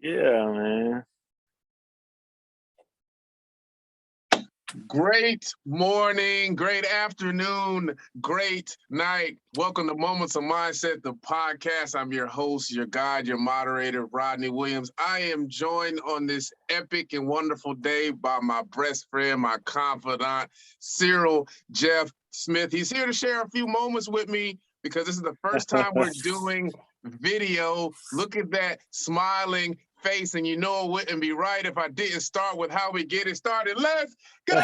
Yeah, man. Great morning, great afternoon, great night. Welcome to Moments of Mindset, the podcast. I'm your host, your guide, your moderator, Rodney Williams. I am joined on this epic and wonderful day by my best friend, my confidant, Cyril Jeff Smith. He's here to share a few moments with me because this is the first time we're doing video. Look at that smiling face, and you know it wouldn't be right if I didn't start with how we get it started. Let's go!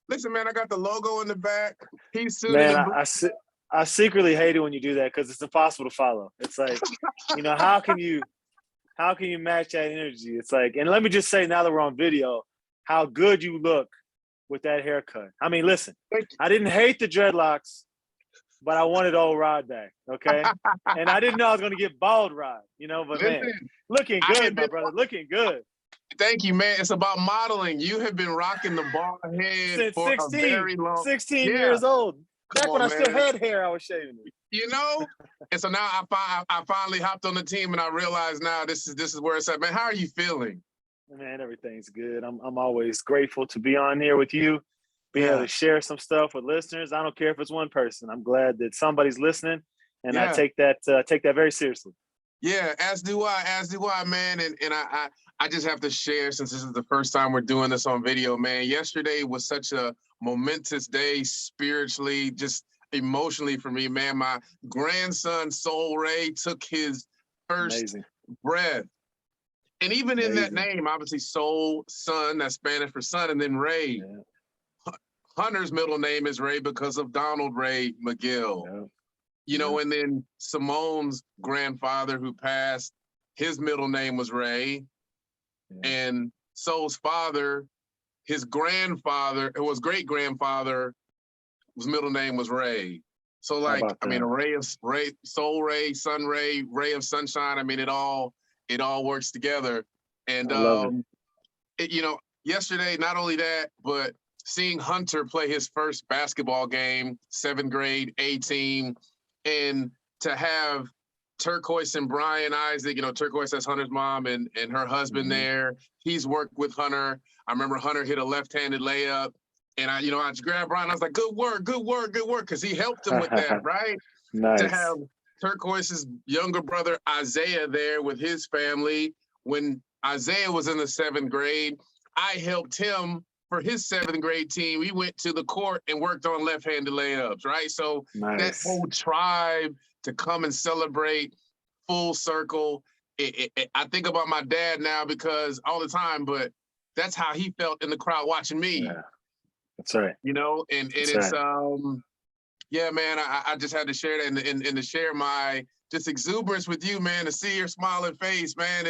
Listen, man, I got the logo in the back. He's suited Man, and I secretly hate it when you do that because it's impossible to follow. It's like, how can you match that energy? It's like, and let me just say, now that we're on video, how good you look with that haircut. I mean, listen, I didn't hate the dreadlocks, but I wanted old Rod back, okay? And I didn't know I was going to get bald Rod, but listen, man, looking good, my brother, looking good. Thank you, man. It's about modeling. You have been rocking the bald head Since for 16, a very long 16 years old. Back when I still had hair, I was shaving it. And so now I finally hopped on the team and I realize now this is where it's at. Man, how are you feeling? Man, everything's good. I'm always grateful to be on here with you, being able to share some stuff with listeners. I don't care if it's one person. I'm glad that somebody's listening, and I take that very seriously. Yeah, as do I, man. And I just have to share, since this is the first time we're doing this on video, man. Yesterday was such a momentous day spiritually, just emotionally for me, man. My grandson, Soul Ray, took his first breath. And even in that name, obviously, Soul, son, that's Spanish for son, and then Ray. Yeah. Hunter's middle name is Ray because of Donald Ray McGill. Yeah. And then Simone's grandfather who passed, his middle name was Ray. Yeah. And Soul's father, his grandfather, it was great-grandfather, his middle name was Ray. So a ray of Ray, Soul Ray, Sun Ray, ray of sunshine. I mean, it all works together. And yesterday, not only that, but seeing Hunter play his first basketball game, 7th grade, A team, and to have Turquoise and Brian Isaac, Turquoise, that's Hunter's mom, and her husband there. He's worked with Hunter. I remember Hunter hit a left-handed layup, and I just grabbed Brian. I was like, good work, because he helped him with that, right? Nice. To have Turquoise's younger brother, Isaiah, there with his family. When Isaiah was in the 7th grade, I helped him for his 7th grade team. We went to the court and worked on left-handed layups, right? So that whole tribe to come and celebrate full circle. I think about my dad now because all the time, but that's how he felt in the crowd watching me. Yeah. That's right. And it's, yeah, man, I just had to share that and to share my just exuberance with you, man, to see your smiling face, man.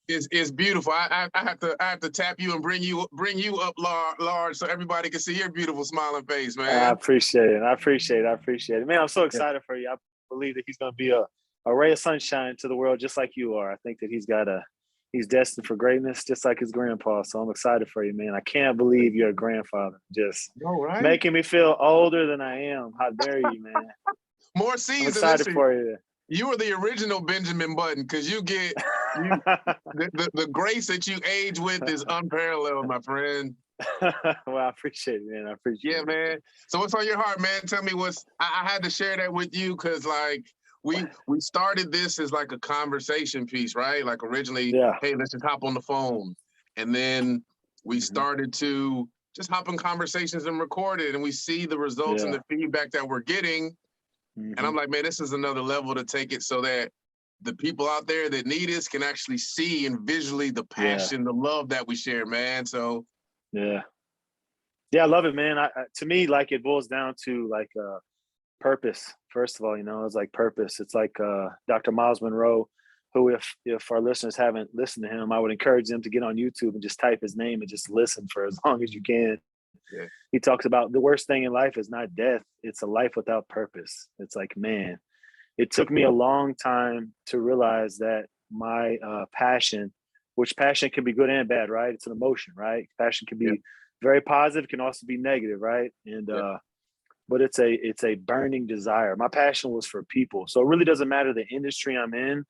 It's beautiful. I have to tap you and bring you up large so everybody can see your beautiful smiling face, man. I appreciate it. Man, I'm so excited for you. I believe that he's going to be a ray of sunshine to the world just like you are. I think that he's destined for greatness just like his grandpa. So I'm excited for you, man. I can't believe you're a grandfather. Just making me feel older than I am. How dare you, man? More seasoned. I'm excited for you. You were the original Benjamin Button because you get the grace that you age with is unparalleled, my friend. Well, I appreciate it, man. I appreciate it. Yeah, man. So what's on your heart, man? Tell me I had to share that with you because we started this as like a conversation piece, right? Like originally, hey, let's just hop on the phone. And then we started to just hop in conversations and record it. And we see the results and the feedback that we're getting. And I'm like, man, this is another level to take it so that the people out there that need us can actually see and visually the passion, the love that we share, man. So yeah, I love it, man. To me, like it boils down to like purpose. First of all, it's like purpose. It's like Dr. Miles Monroe, who if our listeners haven't listened to him, I would encourage them to get on YouTube and just type his name and just listen for as long as you can. Yeah. He talks about the worst thing in life is not death. It's a life without purpose. It's like, man, it took me a long time to realize that my passion, which passion can be good and bad, right? It's an emotion, right? Passion can be very positive, can also be negative, right? And but it's a burning desire. My passion was for people. So it really doesn't matter the industry I'm in.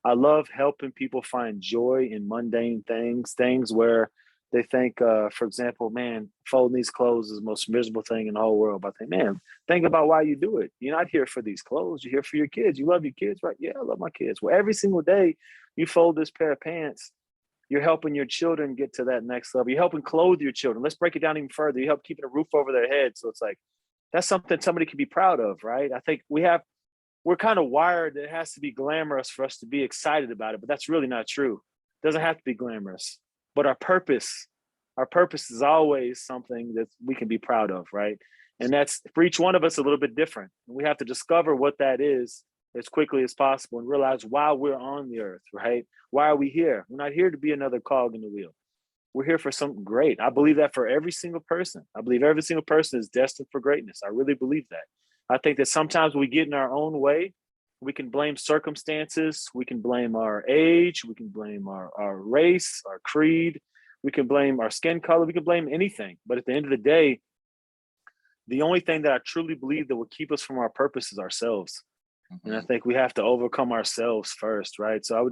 I love helping people find joy in mundane things where they think, for example, man, folding these clothes is the most miserable thing in the whole world. But I think, man, think about why you do it. You're not here for these clothes. You're here for your kids. You love your kids, right? Yeah, I love my kids. Well, every single day you fold this pair of pants, you're helping your children get to that next level. You're helping clothe your children. Let's break it down even further. You help keeping a roof over their head. So it's like, that's something somebody can be proud of, right? I think we're kind of wired that it has to be glamorous for us to be excited about it, but that's really not true. It doesn't have to be glamorous, but our purpose is always something that we can be proud of, right? And that's for each one of us a little bit different. And we have to discover what that is as quickly as possible and realize why we're on the earth, right? Why are we here? We're not here to be another cog in the wheel. We're here for something great. I believe that for every single person. I believe every single person is destined for greatness. I really believe that. I think that sometimes we get in our own way. We can blame circumstances. We can blame our age. We can blame our race, our creed. We can blame our skin color. We can blame anything. But at the end of the day, the only thing that I truly believe that will keep us from our purpose is ourselves. Mm-hmm. And I think we have to overcome ourselves first, right? So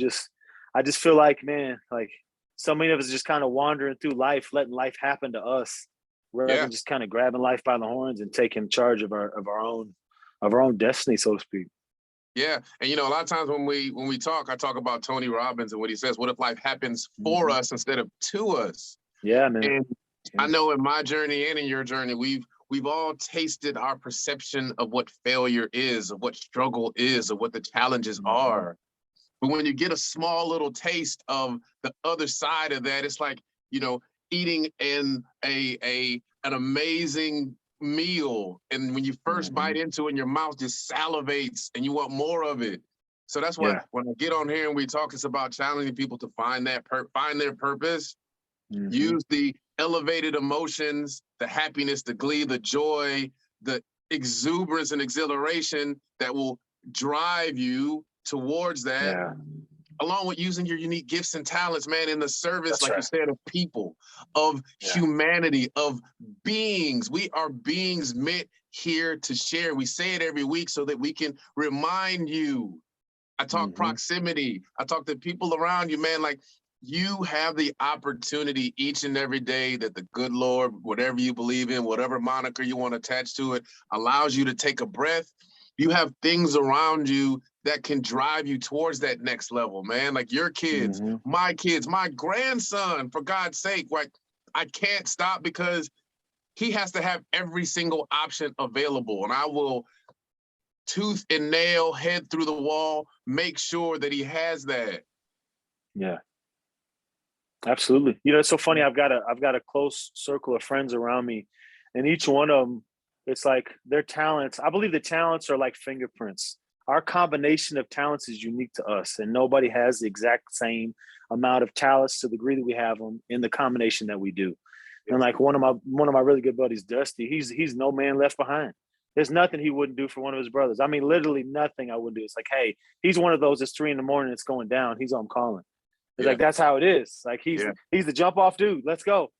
I just feel like, man, like so many of us just kind of wandering through life, letting life happen to us, rather than just kind of grabbing life by the horns and taking charge of our own destiny, so to speak. Yeah, and a lot of times when we talk, I talk about Tony Robbins and what he says. What if life happens for us instead of to us? Yeah, man. And I know in my journey and in your journey, we've all tasted our perception of what failure is, of what struggle is, of what the challenges are. But when you get a small little taste of the other side of that, it's like, eating an amazing meal. And when you first bite into it, and your mouth just salivates and you want more of it. So that's why when I get on here and we talk, it's about challenging people to find find their purpose, use the elevated emotions, the happiness, the glee, the joy, the exuberance and exhilaration that will drive you towards that, along with using your unique gifts and talents, man, in the service, you said, of people, of humanity, of beings. We are beings meant here to share. We say it every week so that we can remind you. I talk proximity. I talk to people around you, man, like you have the opportunity each and every day that the good Lord, whatever you believe in, whatever moniker you want to attach to it, allows you to take a breath. You have things around you that can drive you towards that next level, man. Like your kids, my grandson, for God's sake, like I can't stop because he has to have every single option available. And I will tooth and nail, head through the wall, make sure that he has that. Yeah. Absolutely. It's so funny. I've got a close circle of friends around me, and each one of them, it's like their talents. I believe the talents are like fingerprints. Our combination of talents is unique to us, and nobody has the exact same amount of talents to the degree that we have them in the combination that we do. And like one of my really good buddies, Dusty, he's no man left behind. There's nothing he wouldn't do for one of his brothers. I mean, literally nothing I wouldn't do. It's like, hey, he's one of those. It's 3 a.m. It's going down. He's on calling. It's like that's how it is. Like he's the jump off dude. Let's go.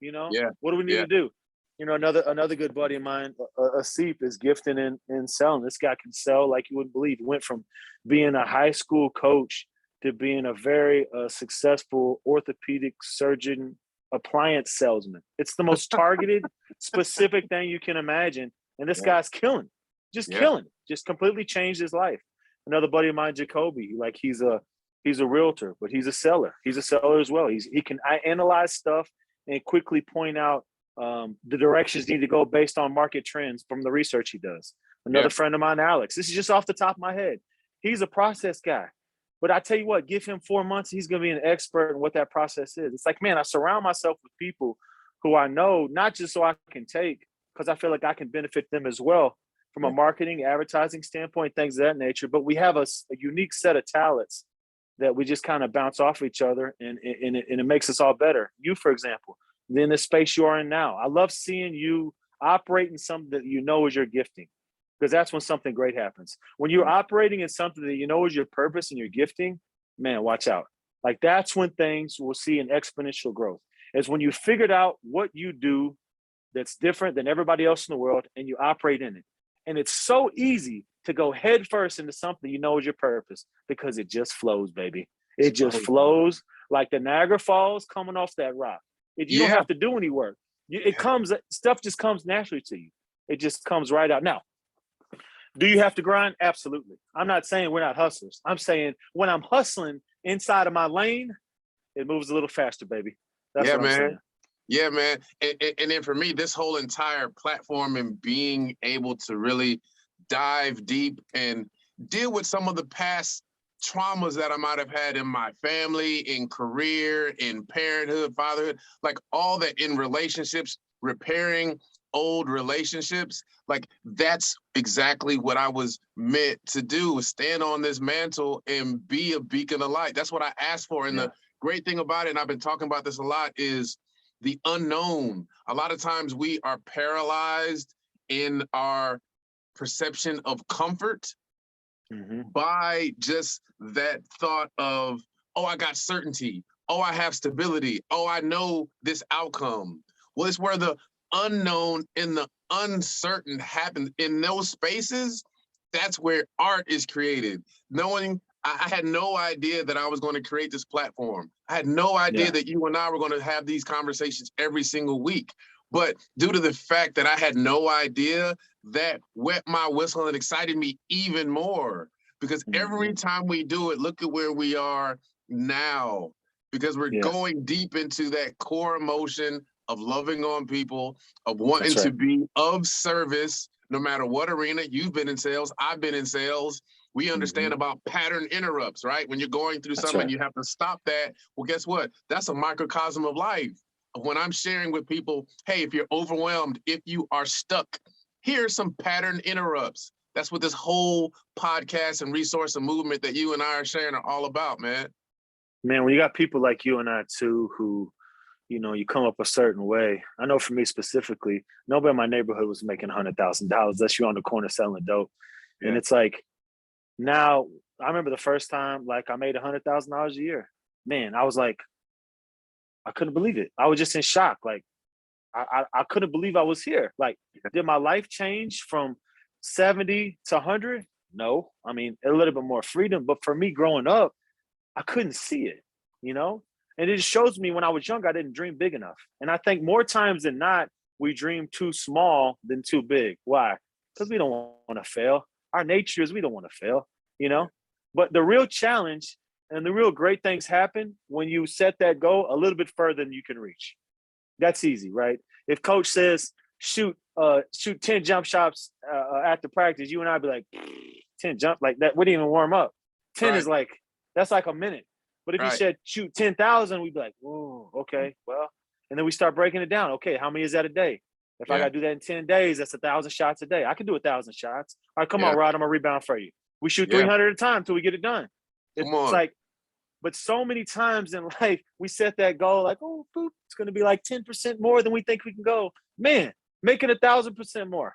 What do we need to do? Another good buddy of mine, Asif, is gifted in selling. This guy can sell like you wouldn't believe. He went from being a high school coach to being a very successful orthopedic surgeon appliance salesman. It's the most targeted, specific thing you can imagine. And this guy's killing, killing, just completely changed his life. Another buddy of mine, Jacoby, like he's a realtor, but he's a seller. He's a seller as well. He can analyze stuff and quickly point out the directions need to go based on market trends from the research he does. Another friend of mine, Alex, this is just off the top of my head. He's a process guy. But I tell you what, give him 4 months, he's going to be an expert in what that process is. It's like, man, I surround myself with people who I know, not just so I can take, because I feel like I can benefit them as well from a marketing, advertising standpoint, things of that nature. But we have a unique set of talents that we just kind of bounce off each other, and it makes us all better. You, for example, in the space you are in now, I love seeing you operate in something that you know is your gifting, because that's when something great happens. When you're operating in something that you know is your purpose and your gifting, man, watch out. Like that's when things will see an exponential growth. It's when you figured out what you do that's different than everybody else in the world and you operate in it. And it's so easy to go head first into something you know is your purpose because it just flows, baby. It just flows like the Niagara Falls coming off that rock. You don't have to do any work. It comes, stuff just comes naturally to you. It just comes right out. Now, do you have to grind? Absolutely. I'm not saying we're not hustlers. I'm saying when I'm hustling inside of my lane, it moves a little faster, baby. That's what I'm saying. Yeah, man. And then for me, this whole entire platform and being able to really dive deep and deal with some of the past traumas that I might have had in my family, in career, in parenthood, fatherhood, like all that in relationships, repairing old relationships, like that's exactly what I was meant to do, was stand on this mantle and be a beacon of light. That's what I asked for. And the great thing about it, and I've been talking about this a lot, is the unknown. A lot of times we are paralyzed in our perception of comfort by just that thought of, oh, I got certainty. Oh, I have stability. Oh, I know this outcome. Well, it's where the unknown and the uncertain happen. In those spaces, that's where art is created. Knowing I had no idea that I was going to create this platform. I had no idea that you and I were going to have these conversations every single week. But due to the fact that I had no idea, that wet my whistle and excited me even more. Because every time we do it, look at where we are now. Because we're going deep into that core emotion of loving on people, of wanting to be of service, no matter what arena. You've been in sales, I've been in sales. We understand about pattern interrupts, right? When you're going through something, you have to stop that. Well, guess what? That's a microcosm of life. When I'm sharing with people, hey, if you're overwhelmed, if you are stuck, here's some pattern interrupts. That's what this whole podcast and resource and movement that you and I are sharing are all about, man. Man, when you got people like you and I too, who, you know, you come up a certain way. I know for me specifically, nobody in my neighborhood was making $100,000 unless you're on the corner selling dope. And it's like, now, I remember the first time, like, I made $100,000 a year. Man, I was like, I couldn't believe it. I was just in shock. Like, I couldn't believe I was here. Like, did my life change from 70 to 100? No. I mean, a little bit more freedom. But for me growing up, I couldn't see it, you know? And it just shows me when I was young, I didn't dream big enough. And I think more times than not, we dream too small than too big. Why? Because we don't want to fail. Our nature is we don't want to fail, you know? But the real challenge and the real great things happen when you set that goal a little bit further than you can reach. That's easy, right? If coach says, shoot 10 jump shots after practice, you and I'd be like, 10 jump, like that wouldn't even warm up. 10 is like, that's like a minute. But if you said shoot 10,000, we'd be like, oh, okay, well, and then we start breaking it down. Okay, how many is that a day? If I got to do that in 10 days, that's 1,000 shots a day. I can do 1,000 shots. All right, come on, Rod, I'm going to rebound for you. We shoot 300 at a time until we get it done. It's like, but so many times in life, we set that goal like, oh, boop, it's going to be like 10% more than we think we can go. Man, make it 1,000% more.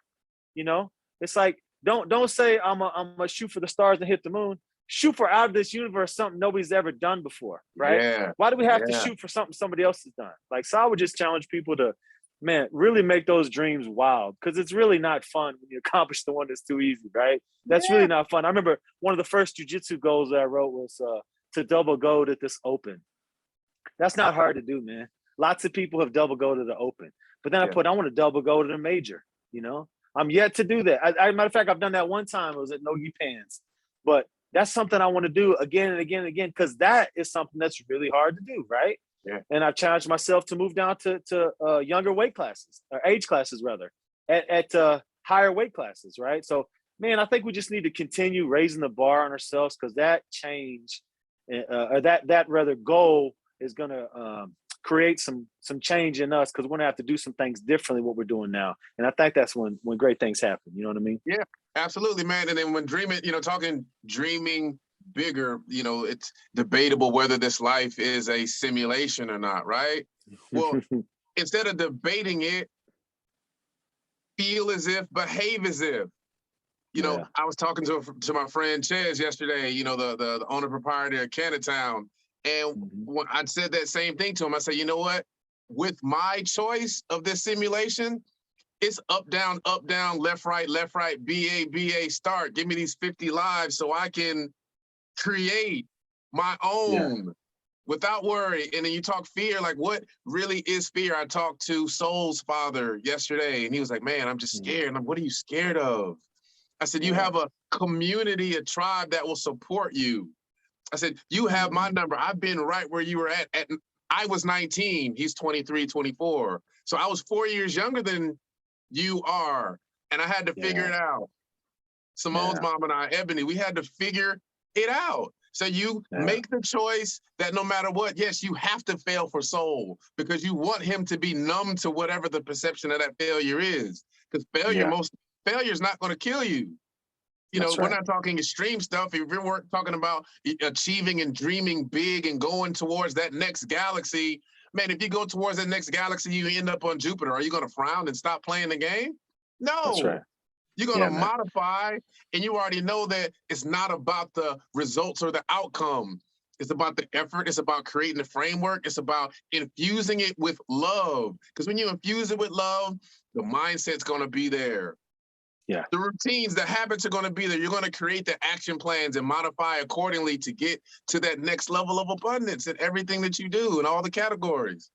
You know, it's like, don't say I'm a shoot for the stars and hit the moon. Shoot for out of this universe, something nobody's ever done before, right? Yeah. Why do we have to shoot for something somebody else has done? Like, so I would just challenge people to, man, really make those dreams wild, because it's really not fun when you accomplish the one that's too easy, right? That's really not fun. I remember one of the first jiu-jitsu goals that I wrote was to double gold at this open. That's not hard to do, man. Lots of people have double gold at the open. But then I want to double gold at a major, you know? I'm yet to do that. Matter of fact, I've done that one time. It was at Nogi Pans. But that's something I want to do again and again and again, because that is something that's really hard to do, right? Yeah. And I've challenged myself to move down to younger weight classes, or age classes rather, at higher weight classes, right? So, man, I think we just need to continue raising the bar on ourselves, because that change, or that rather goal, is going to create some change in us, because we're going to have to do some things differently what we're doing now. And I think that's when great things happen. You know what I mean? Yeah. Absolutely, man. And then when dreaming, dreaming bigger, it's debatable whether this life is a simulation or not, right? Well, instead of debating it, feel as if, behave as if. I was talking to my friend Ches yesterday, the owner proprietor of Canatown. And when I said that same thing to him, I said, you know what? With my choice of this simulation, It's up, down, left, right, BA, start. Give me these 50 lives so I can create my own without worry. And then you talk fear, like what really is fear? I talked to Soul's father yesterday and he was like, man, I'm just scared. And I'm, what are you scared of? I said, you have a community, a tribe that will support you. I said, you have my number. I've been right where you were at. I was 19, he's 23, 24. So I was 4 years younger than you are. And I had to figure it out. Simone's mom and I, Ebony, we had to figure it out. So you make the choice that no matter what, yes, you have to fail for Soul because you want him to be numb to whatever the perception of that failure is. Because failure, failure is not going to kill you. You know, we're not talking extreme stuff. If we're talking about achieving and dreaming big and going towards that next galaxy, man, if you go towards that next galaxy, you end up on Jupiter. Are you going to frown and stop playing the game? No. That's right. You're going to modify, and you already know that it's not about the results or the outcome. It's about the effort. It's about creating the framework. It's about infusing it with love. Because when you infuse it with love, the mindset's going to be there. Yeah. The routines, the habits are going to be there. You're going to create the action plans and modify accordingly to get to that next level of abundance in everything that you do in all the categories.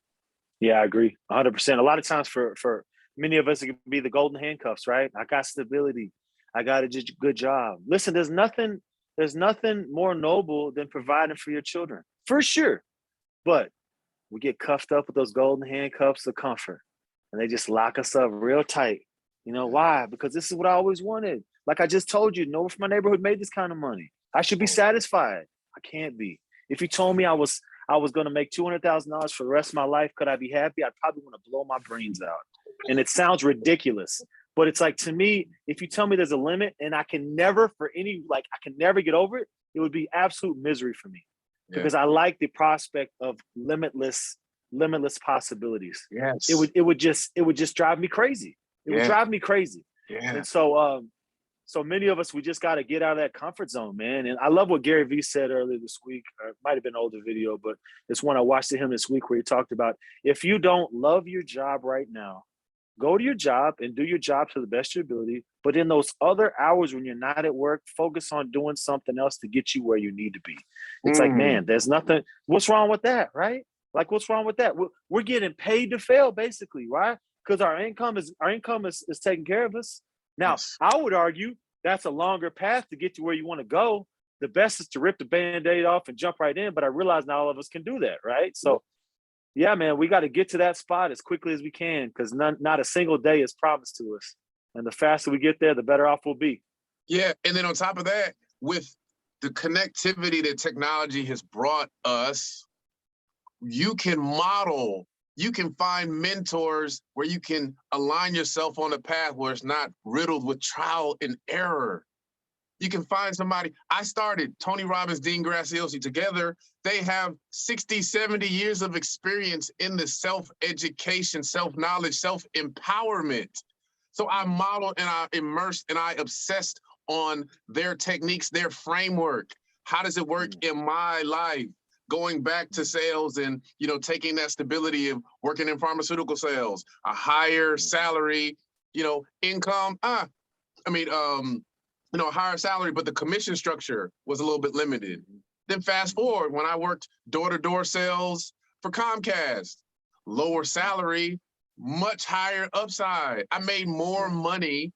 Yeah, I agree 100%. A lot of times for many of us, it can be the golden handcuffs, right? I got stability. I got a good job. Listen, there's nothing more noble than providing for your children, for sure. But we get cuffed up with those golden handcuffs of comfort, and they just lock us up real tight. You know why? Because this is what I always wanted. Like I just told you, no one from my neighborhood made this kind of money. I should be satisfied. I can't be. If you told me I was going to make $200,000 for the rest of my life, could I be happy? I'd probably want to blow my brains out. And it sounds ridiculous, but it's like, to me, if you tell me there's a limit and I can never get over it, it would be absolute misery for me because I like the prospect of limitless possibilities. Yes. It would just drive me crazy. It would drive me crazy. Yeah. And so many of us, we just got to get out of that comfort zone, man. And I love what Gary Vee said earlier this week. It might have been an older video, but it's one I watched to him this week where he talked about, if you don't love your job right now, go to your job and do your job to the best of your ability. But in those other hours when you're not at work, focus on doing something else to get you where you need to be. It's like, man, there's nothing. What's wrong with that, right? Like, what's wrong with that? We're getting paid to fail, basically, right? Because our income is taking care of us. Now, I would argue that's a longer path to get to where you want to go. The best is to rip the Band-Aid off and jump right in. But I realize not all of us can do that, right? So, yeah, man, we got to get to that spot as quickly as we can because not a single day is promised to us. And the faster we get there, the better off we'll be. Yeah, and then on top of that, with the connectivity that technology has brought us, you can model, you can find mentors where you can align yourself on a path where it's not riddled with trial and error. You can find somebody. I started Tony Robbins, Dean Graziosi together. They have 60, 70 years of experience in the self-education, self-knowledge, self-empowerment. So I modeled and I immersed and I obsessed on their techniques, their framework. How does it work in my life? Going back to sales and, you know, taking that stability of working in pharmaceutical sales, a higher salary, you know, income, you know, a higher salary, but the commission structure was a little bit limited. Then fast forward, when I worked door-to-door sales for Comcast, lower salary, much higher upside. I made more money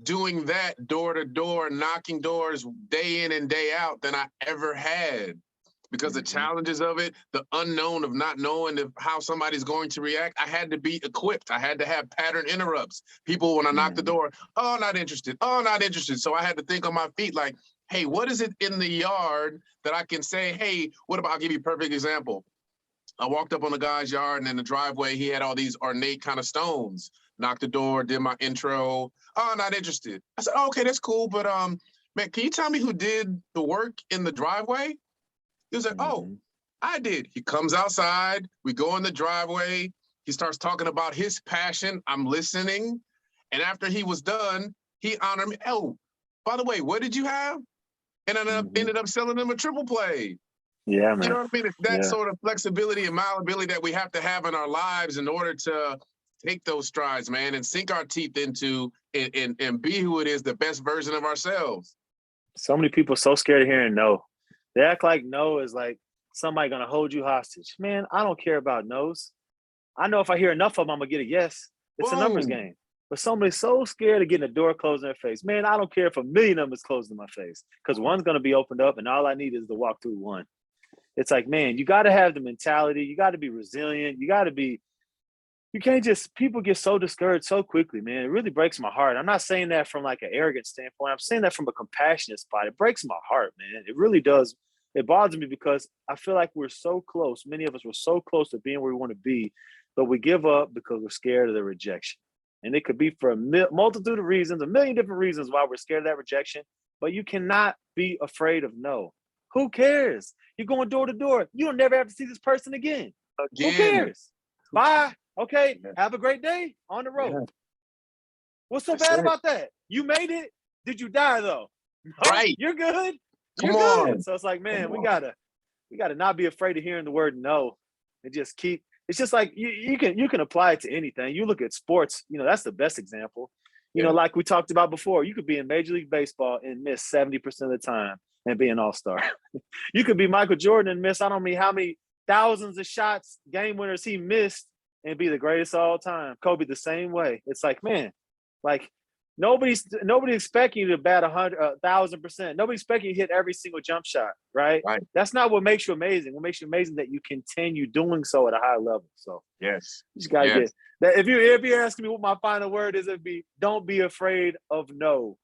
doing that door-to-door, knocking doors day in and day out than I ever had. Because the challenges of it, the unknown of not knowing how somebody's going to react, I had to be equipped. I had to have pattern interrupts. People, when I knock the door, oh, not interested. Oh, not interested. So I had to think on my feet like, hey, what is it in the yard that I can say, hey, what about, I'll give you a perfect example. I walked up on the guy's yard and in the driveway, he had all these ornate kind of stones. Knocked the door, did my intro. Oh, not interested. I said, oh, okay, that's cool. But man, can you tell me who did the work in the driveway? He was like, oh, I did. He comes outside. We go in the driveway. He starts talking about his passion. I'm listening. And after he was done, he honored me. Oh, by the way, what did you have? And I ended up selling him a triple play. Yeah, man. You know what I mean? It's that sort of flexibility and malleability that we have to have in our lives in order to take those strides, man, and sink our teeth into and be who it is, the best version of ourselves. So many people so scared of hearing no. They act like no is like somebody gonna hold you hostage. Man, I don't care about no's. I know if I hear enough of them, I'm gonna get a yes. It's a numbers Boom. game. But somebody's so scared of getting a door closed in their face. Man, I don't care if a million of them is closed in my face because one's gonna be opened up, and all I need is to walk through one. It's like, man, you got to have the mentality. You got to be resilient. You got to be. You can't just. People get so discouraged so quickly, man. It really breaks my heart. I'm not saying that from like an arrogant standpoint. I'm saying that from a compassionate spot. It breaks my heart, man. It really does. It bothers me because I feel like we're so close. Many of us were so close to being where we want to be, but we give up because we're scared of the rejection. And it could be for a multitude of reasons, a million different reasons why we're scared of that rejection. But you cannot be afraid of no. Who cares? You're going door to door. You'll never have to see this person again. Who cares? Bye. Okay. Have a great day on the road. Yeah. What's so bad about that? You made it. Did you die though? No, right. You're good. You're Come on. good. So it's like, man, we gotta not be afraid of hearing the word no, and just keep. It's just like you can apply it to anything. You look at sports. You know, that's the best example. You know, like we talked about before, you could be in Major League Baseball and miss 70% of the time and be an all-star. You could be Michael Jordan and miss I don't know how many thousands of shots, game winners he missed, and be the greatest of all time. Kobe the same way. It's like, man, like nobody expecting you to bat 1,000%. Nobody expecting you to hit every single jump shot, right? That's not what makes you amazing. What makes you amazing that you continue doing so at a high level. So yes, you just gotta get that. If you're asking me what my final word is, it'd be don't be afraid of no.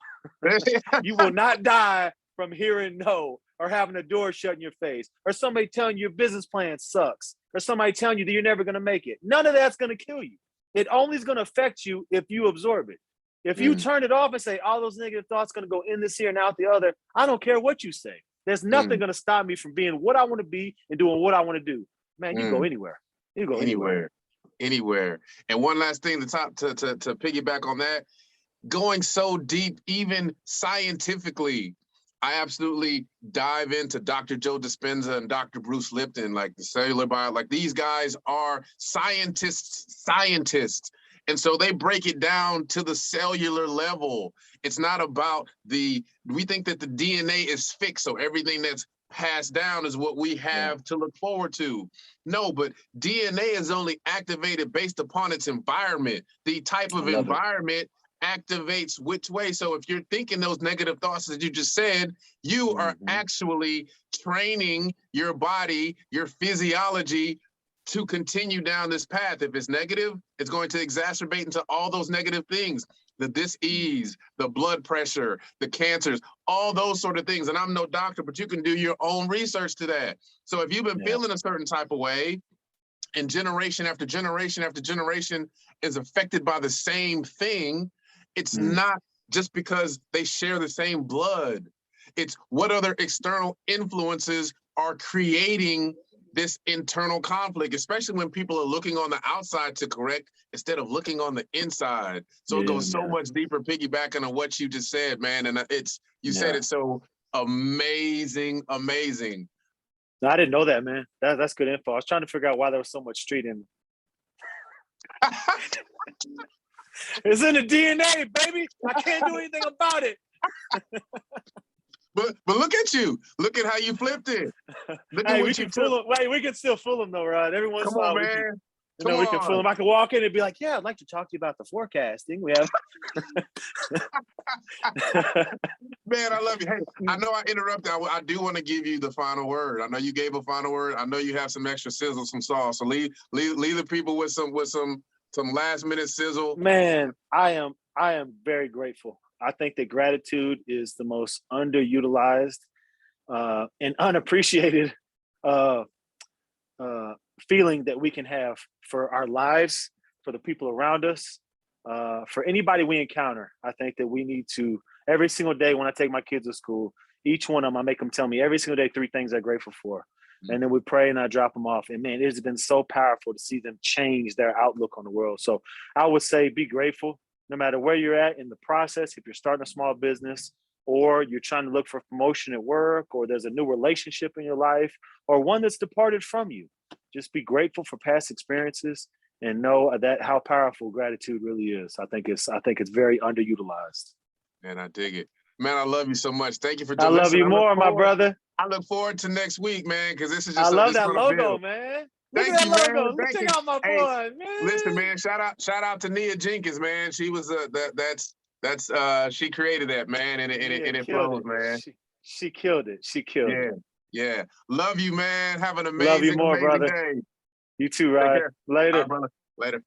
You will not die from hearing no, or having a door shut in your face, or somebody telling you your business plan sucks, or somebody telling you that you're never going to make it. None of that's going to kill you. It only is going to affect you if you absorb it. If you turn it off and say all those negative thoughts going to go in this here and out the other, I don't care what you say. There's nothing going to stop me from being what I want to be and doing what I want to do. Man, you go anywhere. You go anywhere. And one last thing to piggyback on that, going so deep, even scientifically, I absolutely dive into Dr. Joe Dispenza and Dr. Bruce Lipton, like the cellular bio, like these guys are scientists. And so they break it down to the cellular level. It's not about we think that the DNA is fixed, so everything that's passed down is what we have to look forward to. No, but DNA is only activated based upon its environment. The type of environment activates which way. So if you're thinking those negative thoughts that you just said, you are actually training your body, your physiology to continue down this path. If it's negative, it's going to exacerbate into all those negative things, the dis-ease, the blood pressure, the cancers, all those sort of things. And I'm no doctor, but you can do your own research to that. So if you've been feeling a certain type of way, and generation after generation after generation is affected by the same thing, it's not just because they share the same blood. It's what other external influences are creating this internal conflict, especially when people are looking on the outside to correct instead of looking on the inside. So it goes so much deeper, piggybacking on what you just said, man. And you said it so amazing. No, I didn't know that, man. That's good info. I was trying to figure out why there was so much street in me. It's in the DNA, baby. I can't do anything about it. But look at you. Look at how you flipped it. Look at we can fool them. Wait, we can still fool them though, Rod. Every once in a while, we can fool them. I can walk in and be like, "Yeah, I'd like to talk to you about the forecasting." We have. Man, I love you. Hey, I know I interrupted. I do want to give you the final word. I know you gave a final word. I know you have some extra sizzle, some sauce. So leave the people with some last minute sizzle. Man, I am very grateful. I think that gratitude is the most underutilized and unappreciated feeling that we can have for our lives, for the people around us, for anybody we encounter. I think that we need to, every single day when I take my kids to school, each one of them, I make them tell me every single day 3 things they're grateful for. And then we pray and I drop them off. And man, it's been so powerful to see them change their outlook on the world. So I would say be grateful no matter where you're at in the process. If you're starting a small business, or you're trying to look for promotion at work, or there's a new relationship in your life, or one that's departed from you, just be grateful for past experiences and know that how powerful gratitude really is. I think it's very underutilized. Man, I dig it. Man, I love you so much. Thank you for I love you more, my brother. I look forward to next week, man, because this is I just love that gonna logo, build. man. Look Thank at you, that man. logo. Thank Check you. out my Hey, boy, man. listen, man. Shout out to Nia Jenkins, man. She was she created that, man, and it flows, man. She killed it. She killed it. Yeah. Love you, man. Have an Love you amazing, more, amazing brother. day. You too, Take Ryan. care. Later. All right, brother. Later.